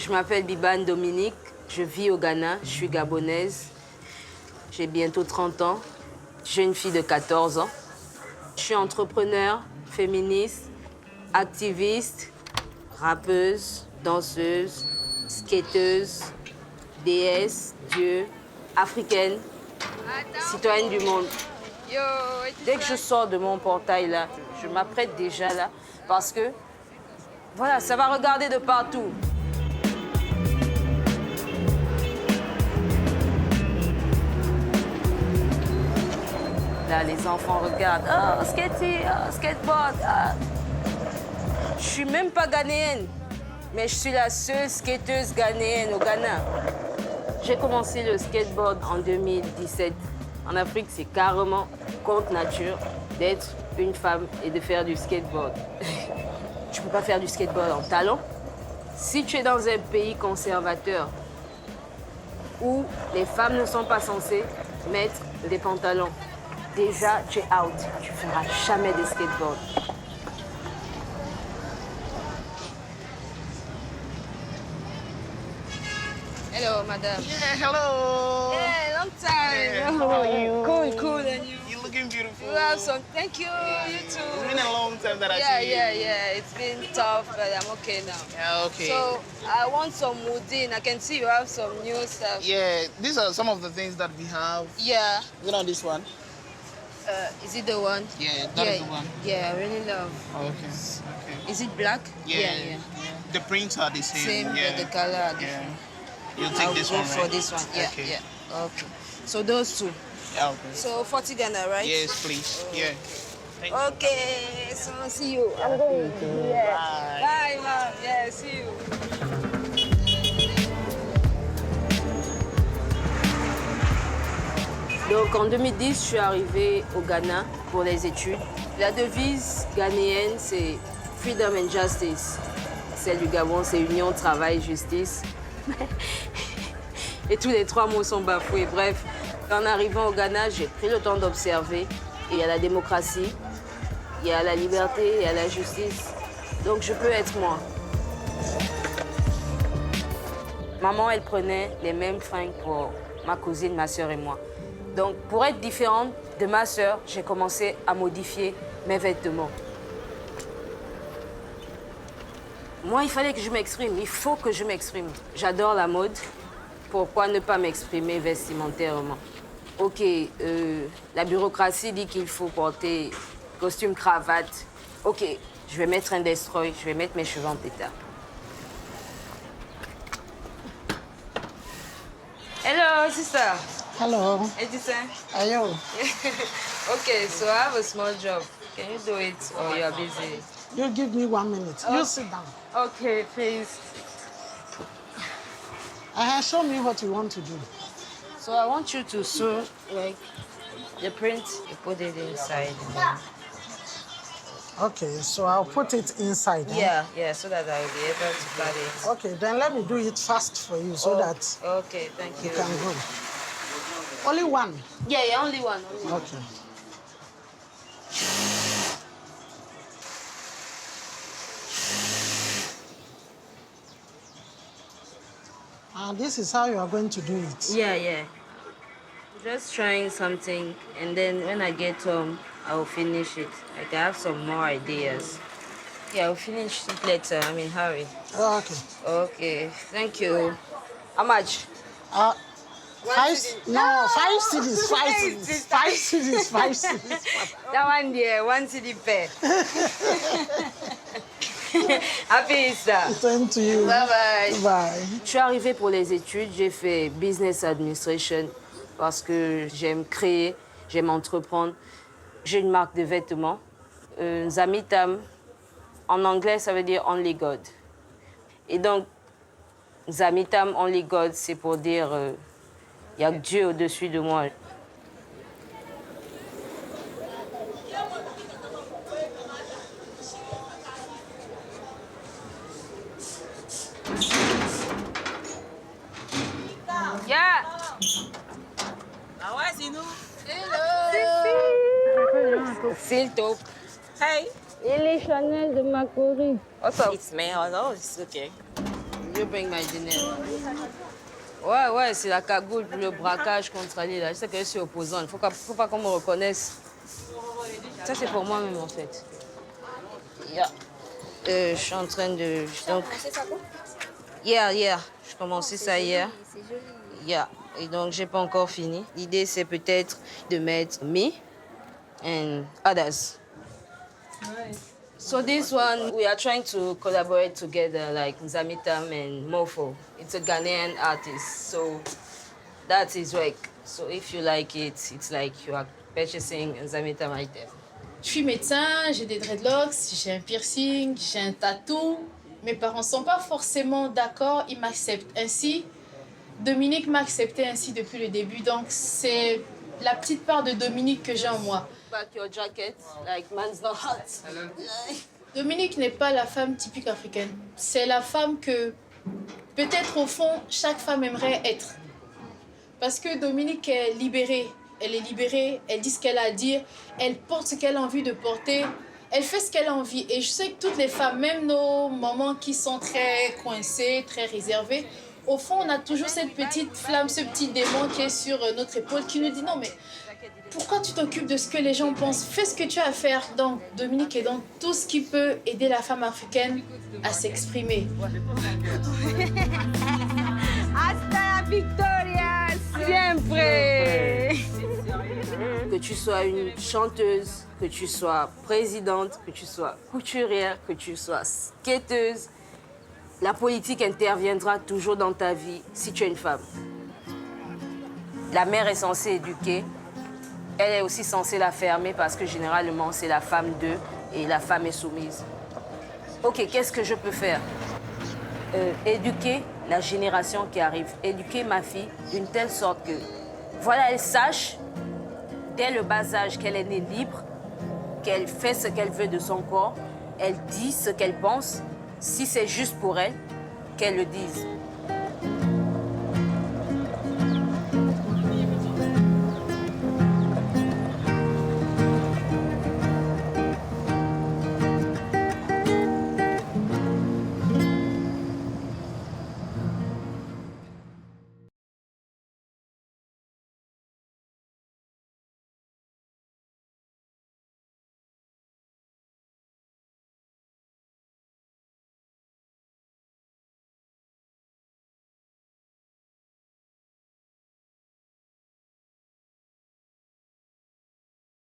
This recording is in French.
Je m'appelle Bibane Dominique, je vis au Ghana, je suis gabonaise. J'ai bientôt 30 ans. J'ai une fille de 14 ans. Je suis entrepreneur, féministe, activiste, rappeuse, danseuse, skateuse, déesse, dieu, africaine, citoyenne du monde. Dès que je sors de mon portail là, je m'apprête déjà là parce que, voilà, ça va regarder de partout. Là, les enfants regardent. Oh, skating, oh, skateboard. Ah. Je suis même pas ghanéenne, mais je suis la seule skateuse ghanéenne au Ghana. J'ai commencé le skateboard en 2017. En Afrique, c'est carrément contre nature d'être une femme et de faire du skateboard. Tu peux pas faire du skateboard en talons. Si tu es dans un pays conservateur où les femmes ne sont pas censées mettre des pantalons, déjà, tu es out. Tu feras jamais de skateboard. Hello, madame. Yeah, hello. Yeah, long time. Yeah, how are you? Cool, and you? You're looking beautiful. You have some. Thank you. You too. It's been a long time that I Yeah, see you. yeah. It's been tough, but I'm okay now. Yeah, okay. So I want some woodin. I can see you have some new stuff. Yeah, these are some of the things that we have. Yeah. You know this one? Is it the one? Yeah, that is the one. Yeah, I really love. Okay. Okay. Is it black? Yeah. The prints are the same. Same, yeah. but the color are different. Yeah. You'll take I'll this go one, for right? this one. Yeah, Okay. yeah. Okay. So those two. Yeah, okay. So 40 Ghana, right? Yes, please. Yeah. Thank you. Okay, so see you. I'm going. Yeah. Bye. Bye, mom. Yeah, see you. Donc en 2010, je suis arrivée au Ghana pour les études. La devise ghanéenne, c'est Freedom and Justice. Celle du Gabon, c'est Union, Travail, Justice. Et tous les trois mots sont bafoués. Bref, en arrivant au Ghana, j'ai pris le temps d'observer. Et il y a la démocratie, il y a la liberté, il y a la justice. Donc je peux être moi. Maman, elle prenait les mêmes fringues pour ma cousine, ma sœur et moi. Donc pour être différente de ma sœur, j'ai commencé à modifier mes vêtements. Moi, il fallait que je m'exprime. Il faut que je m'exprime. J'adore la mode. Pourquoi ne pas m'exprimer vestimentairement? OK, la bureaucratie dit qu'il faut porter costume, cravate. OK, je vais mettre un destroy, je vais mettre mes cheveux en pétard. Hello, sister. Hello. Edison. Ayo. Okay, so I have a small job. Can you do it or you are busy? You give me 1 minute. You sit down. Okay, please. Show me what you want to do. So I want you to sew like the print, you put it inside. And then... Okay, so I'll put it inside. Yeah, so that I will be able to cut it. Okay, then let me do it fast for you so that Okay, thank you. you can go. Only one. Yeah, only one. Okay. This is how you are going to do it. Yeah. Just trying something, and then when I get home, I'll finish it. Like I have some more ideas. Yeah, I'll finish it later. I'm in a hurry. Oh, okay. Okay, thank you. How much? Five cities. That one there, 1 city pair. Happy Easter. Same to you. Bye. Bye. Je suis arrivée pour les études, j'ai fait Business Administration parce que j'aime créer, j'aime entreprendre. J'ai une marque de vêtements, Zamitam. En anglais, ça veut dire Only God. Et donc, Zamitam, Only God, c'est pour dire il y a Dieu au-dessus de moi. Yeah. Ah ouais, c'est nous. Hello. Phil Taupe. Hey. Et les Chanel de Macori. What's up? It's me. Oh no, it's okay. You bring my dinner. Ouais, ouais, c'est la cagoule pour le braquage contre Ali. Là. Je sais que je suis opposante. Il faut pas qu'on me reconnaisse. Ça, c'est pour moi-même, en fait. Yeah. Je suis en train de... Donc... Yeah. Je commençais ça hier. C'est joli. Yeah. Et donc, j'ai pas encore fini. L'idée, c'est peut-être de mettre me and others. Nice. So this one, we are trying to collaborate together, like Nzamitam and Mofo. It's a Ghanaian artist, so that's his work. So if you like it, it's like you are purchasing Nzamitam item. Je suis médecin, j'ai des dreadlocks, j'ai un piercing, j'ai un tatou. Mes parents ne sont pas forcément d'accord, ils m'acceptent ainsi. Dominique m'a accepté ainsi depuis le début, donc c'est la petite part de Dominique que j'ai en moi. Back your jacket, like man's not hot. Dominique n'est pas la femme typique africaine. C'est la femme que, peut-être au fond, chaque femme aimerait être. Parce que Dominique est libérée. Elle est libérée, elle dit ce qu'elle a à dire, elle porte ce qu'elle a envie de porter, elle fait ce qu'elle a envie. Et je sais que toutes les femmes, même nos mamans qui sont très coincées, très réservées, au fond, on a toujours cette petite flamme, ce petit démon qui est sur notre épaule qui nous dit non, mais pourquoi tu t'occupes de ce que les gens pensent? Fais ce que tu as à faire. Donc, Dominique est dans tout ce qui peut aider la femme africaine à s'exprimer. Hasta la victoria, siempre! Que tu sois une chanteuse, que tu sois présidente, que tu sois couturière, que tu sois skateuse, la politique interviendra toujours dans ta vie si tu es une femme. La mère est censée éduquer, elle est aussi censée la fermer parce que généralement c'est la femme d'eux et la femme est soumise. Ok, qu'est-ce que je peux faire? Éduquer la génération qui arrive, éduquer ma fille d'une telle sorte que, voilà, elle sache dès le bas âge qu'elle est née libre, qu'elle fait ce qu'elle veut de son corps, elle dit ce qu'elle pense. Si c'est juste pour elle, qu'elle le dise.